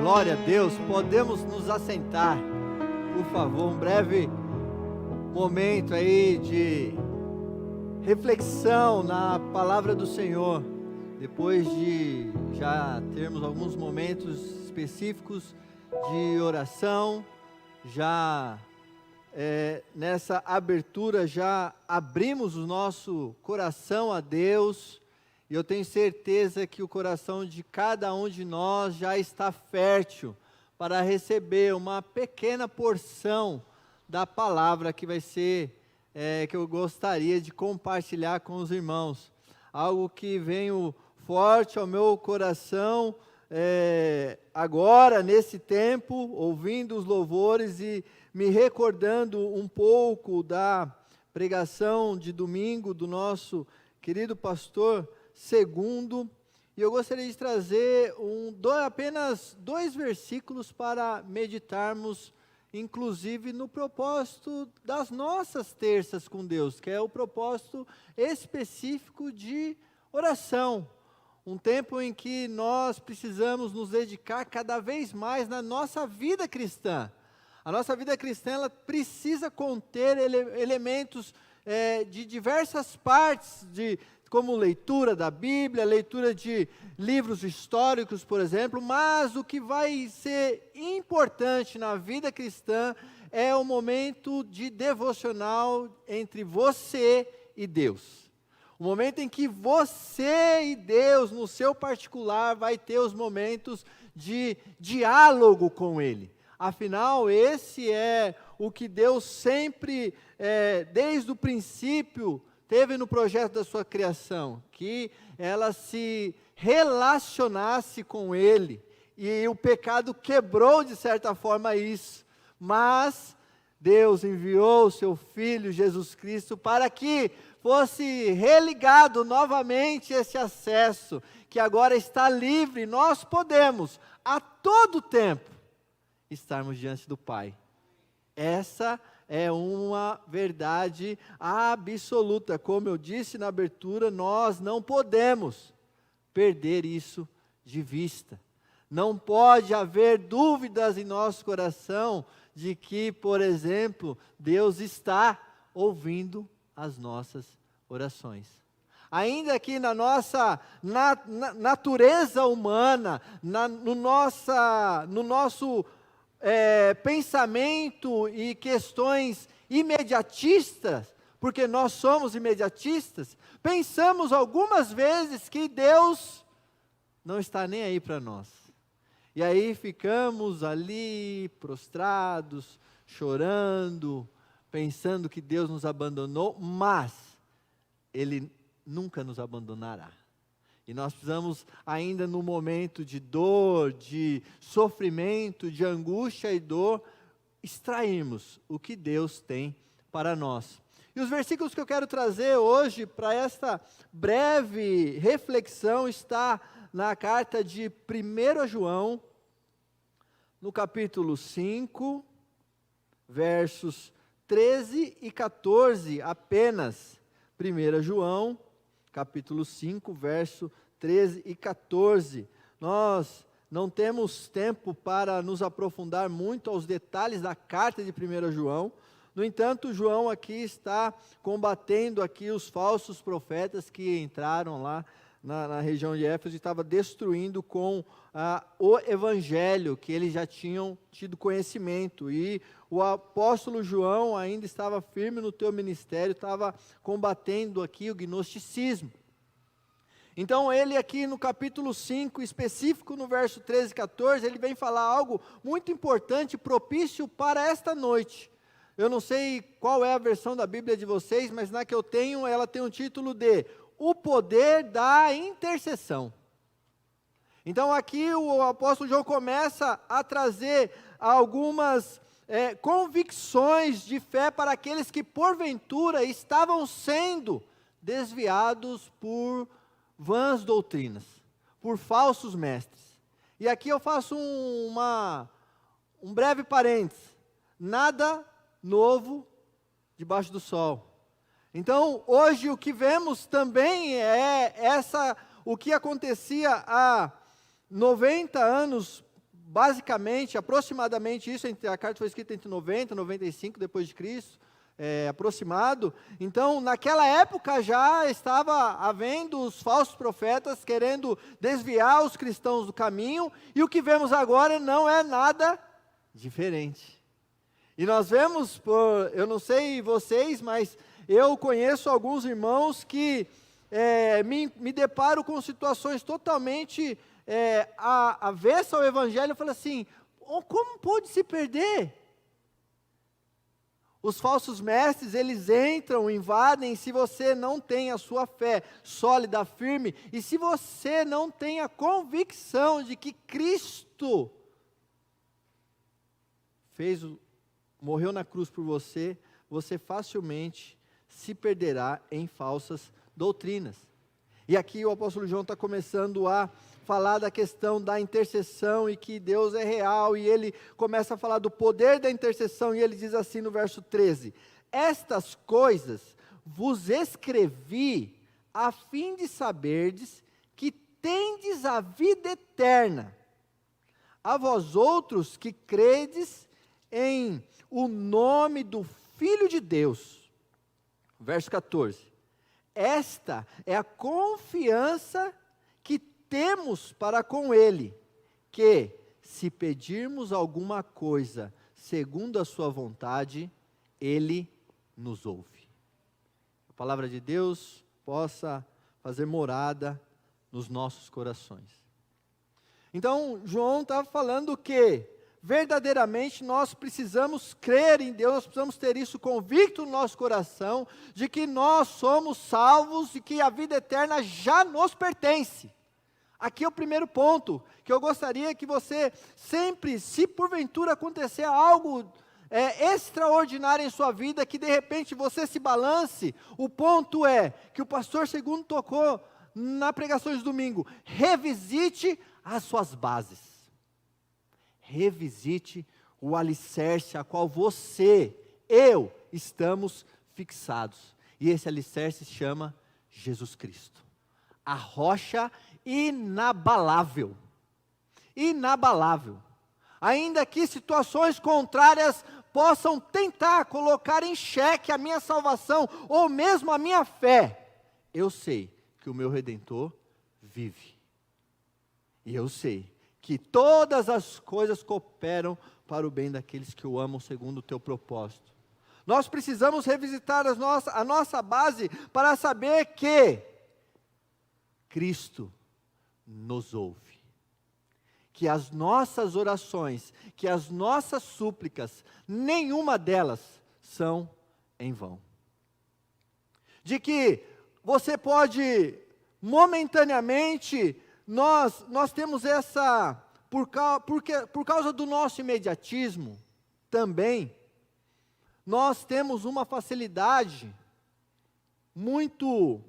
Glória a Deus, podemos nos assentar, por favor, um breve momento aí de reflexão na palavra do Senhor, depois de já termos alguns momentos específicos de oração, já nessa abertura já abrimos o nosso coração a Deus. E eu tenho certeza que o coração de cada um de nós já está fértil para receber uma pequena porção da palavra que vai ser, que eu gostaria de compartilhar com os irmãos. Algo que veio forte ao meu coração agora, nesse tempo, ouvindo os louvores e me recordando um pouco da pregação de domingo do nosso querido pastor Segundo, e eu gostaria de trazer apenas 2 versículos para meditarmos, inclusive no propósito das nossas terças com Deus, que é o propósito específico de oração. Um tempo em que nós precisamos nos dedicar cada vez mais na nossa vida cristã. A nossa vida cristã ela precisa conter elementos de diversas partes, como leitura da Bíblia, leitura de livros históricos, por exemplo, mas o que vai ser importante na vida cristã é o momento de devocional entre você e Deus. O momento em que você e Deus, no seu particular, vai ter os momentos de diálogo com Ele. Afinal, esse é o que Deus sempre, desde o princípio, teve no projeto da sua criação, que ela se relacionasse com Ele, e o pecado quebrou de certa forma isso, mas Deus enviou o seu Filho Jesus Cristo para que fosse religado novamente esse acesso, que agora está livre. Nós podemos a todo tempo estarmos diante do Pai. Essa é uma verdade absoluta. Como eu disse na abertura, nós não podemos perder isso de vista. Não pode haver dúvidas em nosso coração de que, por exemplo, Deus está ouvindo as nossas orações. Ainda que na nossa natureza humana, no nosso pensamento e questões imediatistas, porque nós somos imediatistas, pensamos algumas vezes que Deus não está nem aí para nós. E aí ficamos ali prostrados, chorando, pensando que Deus nos abandonou, mas Ele nunca nos abandonará. E nós precisamos, ainda no momento de dor, de sofrimento, de angústia e dor, extrairmos o que Deus tem para nós. E os versículos que eu quero trazer hoje, para esta breve reflexão, está na carta de 1 João, no capítulo 5, versos 13 e 14, apenas. 1 João, capítulo 5, verso 13 e 14. Nós não temos tempo para nos aprofundar muito aos detalhes da carta de 1 João. No entanto, João aqui está combatendo aqui os falsos profetas que entraram lá na região de Éfeso e estava destruindo com o evangelho que eles já tinham tido conhecimento. E o apóstolo João ainda estava firme no teu ministério, estava combatendo aqui o gnosticismo. Então ele aqui no capítulo 5, específico no verso 13 e 14, ele vem falar algo muito importante, propício para esta noite. Eu não sei qual é a versão da Bíblia de vocês, mas na que eu tenho, ela tem o título de O Poder da Intercessão. Então aqui o apóstolo João começa a trazer algumas convicções de fé para aqueles que porventura estavam sendo desviados por vãs doutrinas, por falsos mestres. E aqui eu faço um breve parênteses. Nada novo debaixo do sol. Então, hoje o que vemos também é o que acontecia há 90 anos, basicamente, aproximadamente isso, a carta foi escrita entre 90 e 95 depois de Cristo, aproximado. Então, naquela época já estava havendo os falsos profetas querendo desviar os cristãos do caminho, e o que vemos agora não é nada diferente. E nós vemos, eu não sei vocês, mas eu conheço alguns irmãos que me deparo com situações totalmente avessas ao Evangelho. Eu falo assim, como pode se perder? Os falsos mestres, eles entram, invadem, se você não tem a sua fé sólida, firme, e se você não tem a convicção de que Cristo morreu na cruz por você, você facilmente se perderá em falsas doutrinas. E aqui o apóstolo João está começando a falar da questão da intercessão e que Deus é real, e ele começa a falar do poder da intercessão, e ele diz assim no verso 13: estas coisas vos escrevi a fim de saberdes que tendes a vida eterna, a vós outros que credes em o nome do Filho de Deus. Verso 14, esta é a confiança que temos para com Ele, que, se pedirmos alguma coisa segundo a sua vontade, Ele nos ouve. A palavra de Deus possa fazer morada nos nossos corações. Então, João está falando que verdadeiramente nós precisamos crer em Deus, nós precisamos ter isso convicto no nosso coração, de que nós somos salvos e que a vida eterna já nos pertence. Aqui é o primeiro ponto, que eu gostaria que você sempre, se porventura acontecer algo extraordinário em sua vida, que de repente você se balance, o ponto é, que o pastor segundo tocou na pregação de domingo, revisite as suas bases. Revisite o alicerce a qual eu estamos fixados. E esse alicerce se chama Jesus Cristo. A rocha inabalável. Inabalável. Ainda que situações contrárias possam tentar colocar em xeque a minha salvação, ou mesmo a minha fé, eu sei que o meu Redentor vive. E eu sei que todas as coisas cooperam para o bem daqueles que o amam segundo o teu propósito. Nós precisamos revisitar a nossa base para saber que Cristo nos ouve. Que as nossas orações, que as nossas súplicas, nenhuma delas são em vão. De que você pode momentaneamente, nós temos essa, por causa do nosso imediatismo, também, nós temos uma facilidade muito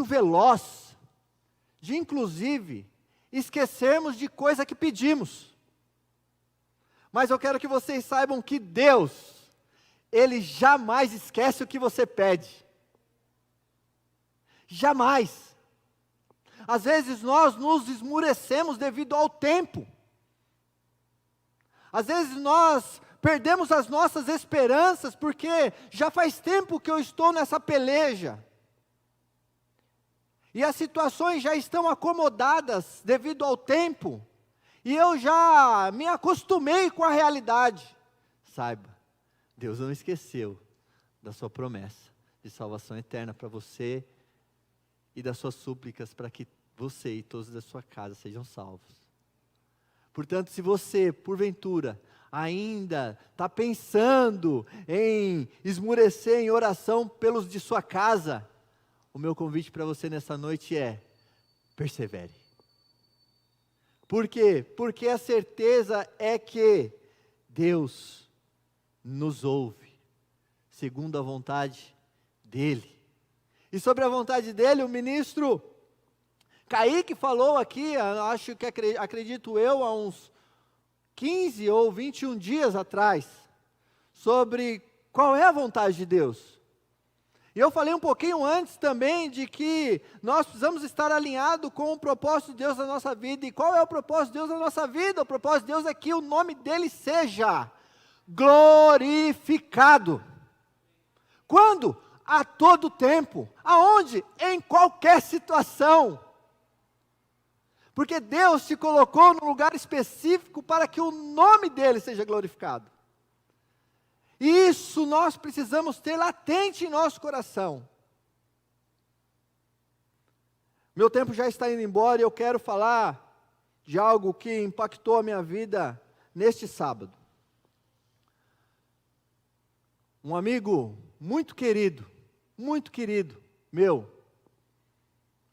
veloz, de inclusive, esquecermos de coisa que pedimos. Mas eu quero que vocês saibam que Deus, Ele jamais esquece o que você pede. Jamais. Às vezes nós nos esmurecemos devido ao tempo. Às vezes nós perdemos as nossas esperanças porque já faz tempo que eu estou nessa peleja. E as situações já estão acomodadas devido ao tempo. E eu já me acostumei com a realidade. Saiba, Deus não esqueceu da sua promessa de salvação eterna para você e das suas súplicas para que você e todos da sua casa sejam salvos. Portanto, se você, porventura, ainda está pensando em esmurecer em oração pelos de sua casa, o meu convite para você nessa noite é: persevere. Por quê? Porque a certeza é que Deus nos ouve, segundo a vontade dEle. E sobre a vontade dEle, o ministro Kaique falou aqui, acho que acredito eu, há uns 15 ou 21 dias atrás, sobre qual é a vontade de Deus. E eu falei um pouquinho antes também de que nós precisamos estar alinhados com o propósito de Deus na nossa vida. E qual é o propósito de Deus na nossa vida? O propósito de Deus é que o nome dele seja glorificado. Quando? A todo tempo. Aonde? Em qualquer situação. Porque Deus te colocou num lugar específico para que o nome dele seja glorificado. Isso nós precisamos ter latente em nosso coração. Meu tempo já está indo embora e eu quero falar de algo que impactou a minha vida neste sábado. Um amigo muito querido meu,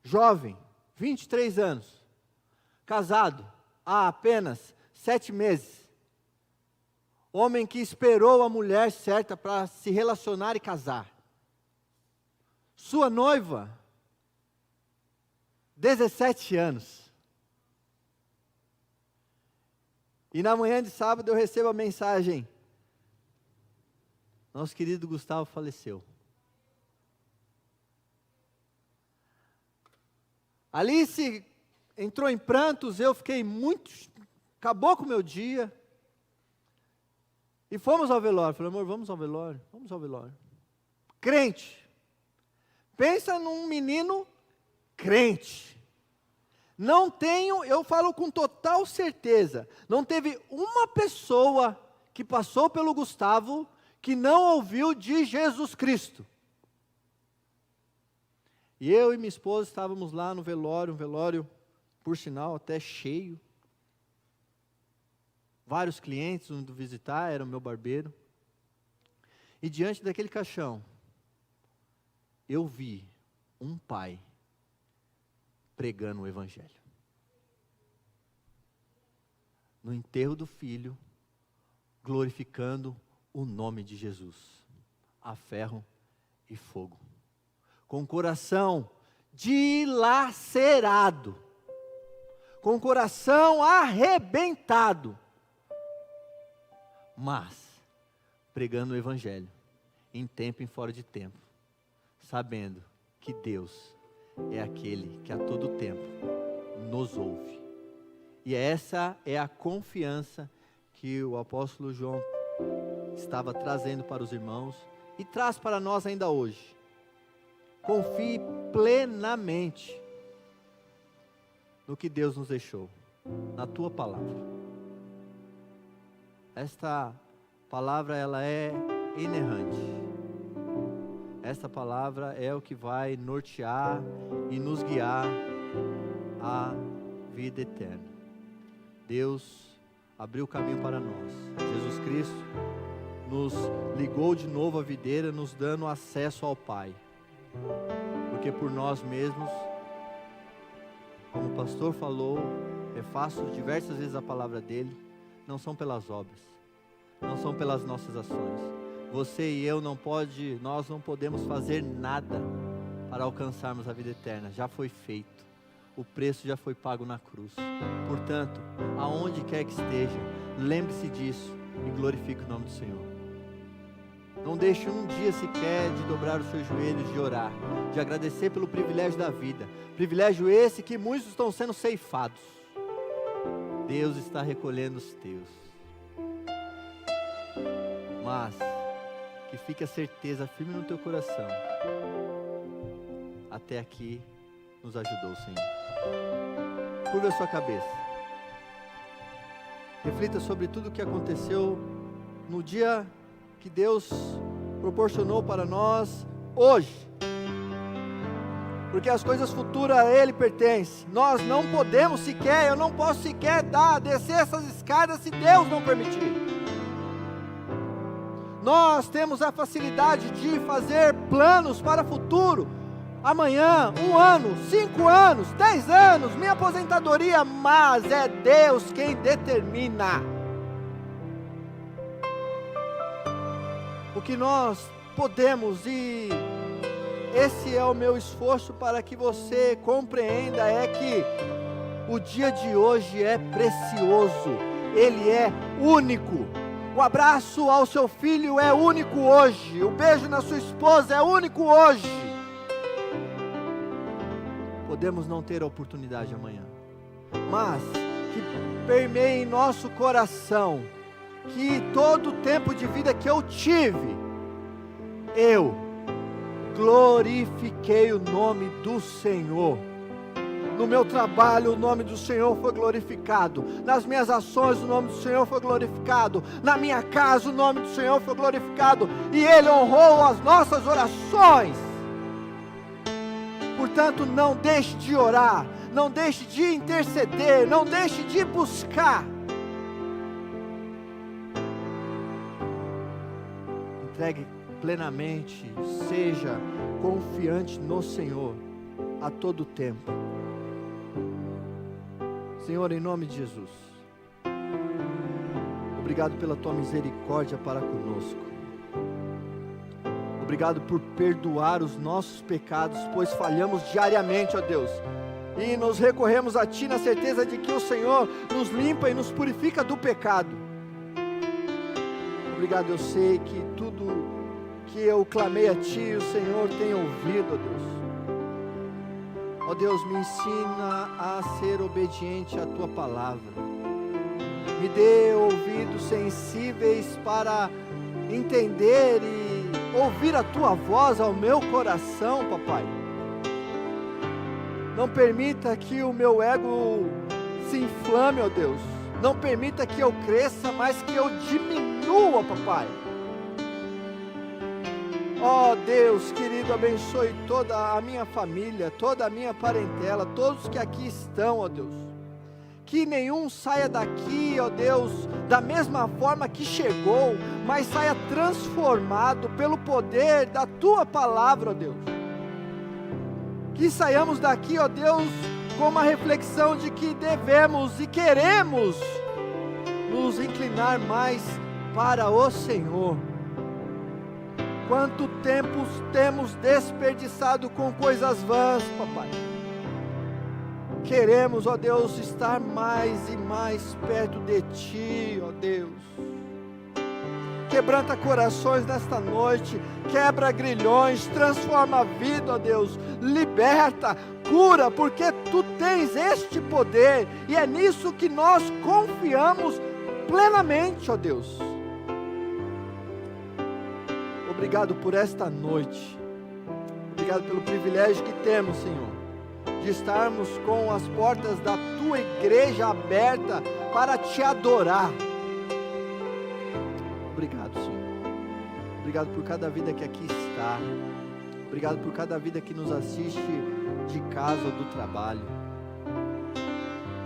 jovem, 23 anos, casado há apenas 7 meses, homem que esperou a mulher certa para se relacionar e casar. Sua noiva, 17 anos. E na manhã de sábado eu recebo a mensagem: nosso querido Gustavo faleceu. Alice entrou em prantos, eu fiquei acabou com o meu dia. E fomos ao velório. Falei, amor, vamos ao velório. Crente. Pensa num menino crente. Eu falo com total certeza, não teve uma pessoa que passou pelo Gustavo que não ouviu de Jesus Cristo. E eu e minha esposa estávamos lá no velório, um velório, por sinal, até cheio. Vários clientes indo visitar, era o meu barbeiro. E diante daquele caixão, eu vi um pai pregando o Evangelho. No enterro do filho, glorificando o nome de Jesus, a ferro e fogo. Com o coração dilacerado, com o coração arrebentado, mas pregando o Evangelho, em tempo e fora de tempo, sabendo que Deus é aquele que a todo tempo nos ouve. E essa é a confiança que o apóstolo João estava trazendo para os irmãos e traz para nós ainda hoje. Confie plenamente no que Deus nos deixou, na tua palavra. Esta palavra, ela é inerrante. Esta palavra é o que vai nortear e nos guiar à vida eterna. Deus abriu o caminho para nós. Jesus Cristo nos ligou de novo à videira, nos dando acesso ao Pai. Porque por nós mesmos, como o pastor falou, refaço diversas vezes a palavra dele, não são pelas obras, não são pelas nossas ações. Você e eu nós não podemos fazer nada para alcançarmos a vida eterna. Já foi feito, o preço já foi pago na cruz. Portanto, aonde quer que esteja, lembre-se disso e glorifique o nome do Senhor. Não deixe um dia sequer de dobrar os seus joelhos, de orar, de agradecer pelo privilégio da vida. Privilégio esse que muitos estão sendo ceifados. Deus está recolhendo os teus. Mas que fique a certeza firme no teu coração. Até aqui nos ajudou o Senhor. Curva a sua cabeça. Reflita sobre tudo o que aconteceu no dia que Deus proporcionou para nós hoje. Porque as coisas futuras a Ele pertencem. Nós não podemos sequer, eu não posso sequer descer essas escadas se Deus não permitir. Nós temos a facilidade de fazer planos para o futuro. Amanhã, 1 ano, 5 anos, 10 anos, minha aposentadoria, mas é Deus quem determina. O que nós podemos, e esse é o meu esforço para que você compreenda, é que o dia de hoje é precioso, ele é único. O abraço ao seu filho é único hoje. O beijo na sua esposa é único hoje. Podemos não ter a oportunidade amanhã, mas que permeie em nosso coração que todo o tempo de vida que eu tive, eu glorifiquei o nome do Senhor. No meu trabalho o nome do Senhor foi glorificado, nas minhas ações o nome do Senhor foi glorificado, na minha casa o nome do Senhor foi glorificado, e Ele honrou as nossas orações. Portanto, não deixe de orar, não deixe de interceder, não deixe de buscar. Entregue plenamente, seja confiante no Senhor a todo tempo. Senhor, em nome de Jesus, obrigado pela tua misericórdia para conosco. Obrigado por perdoar os nossos pecados, pois falhamos diariamente, ó Deus, e nos recorremos a Ti na certeza de que o Senhor nos limpa e nos purifica do pecado. Obrigado, eu sei que tudo que eu clamei a Ti, o Senhor tem ouvido, ó Deus. Ó Deus, me ensina a ser obediente à Tua palavra. Me dê ouvidos sensíveis para entender e ouvir a Tua voz ao meu coração, papai. Não permita que o meu ego se inflame, ó Deus. Não permita que eu cresça, mas que eu diminua, papai. Ó Deus querido, abençoe toda a minha família, toda a minha parentela, todos que aqui estão, ó Deus. Que nenhum saia daqui, ó Deus, da mesma forma que chegou, mas saia transformado pelo poder da Tua palavra, ó Deus. Que saiamos daqui, ó Deus, com uma reflexão de que devemos e queremos nos inclinar mais para o Senhor. Quanto tempo temos desperdiçado com coisas vãs, papai. Queremos, ó Deus, estar mais e mais perto de Ti, ó Deus. Quebranta corações nesta noite, quebra grilhões, transforma a vida, ó Deus, liberta, cura, porque Tu tens este poder, e é nisso que nós confiamos plenamente, ó Deus. Obrigado por esta noite, obrigado pelo privilégio que temos, Senhor, de estarmos com as portas da Tua igreja aberta para Te adorar. Obrigado, Senhor. Obrigado por cada vida que aqui está. Obrigado por cada vida que nos assiste de casa ou do trabalho.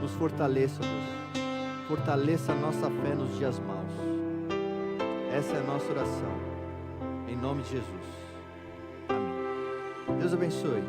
Nos fortaleça, Deus. Fortaleça a nossa fé nos dias maus. Essa é a nossa oração. Em nome de Jesus. Amém. Deus abençoe.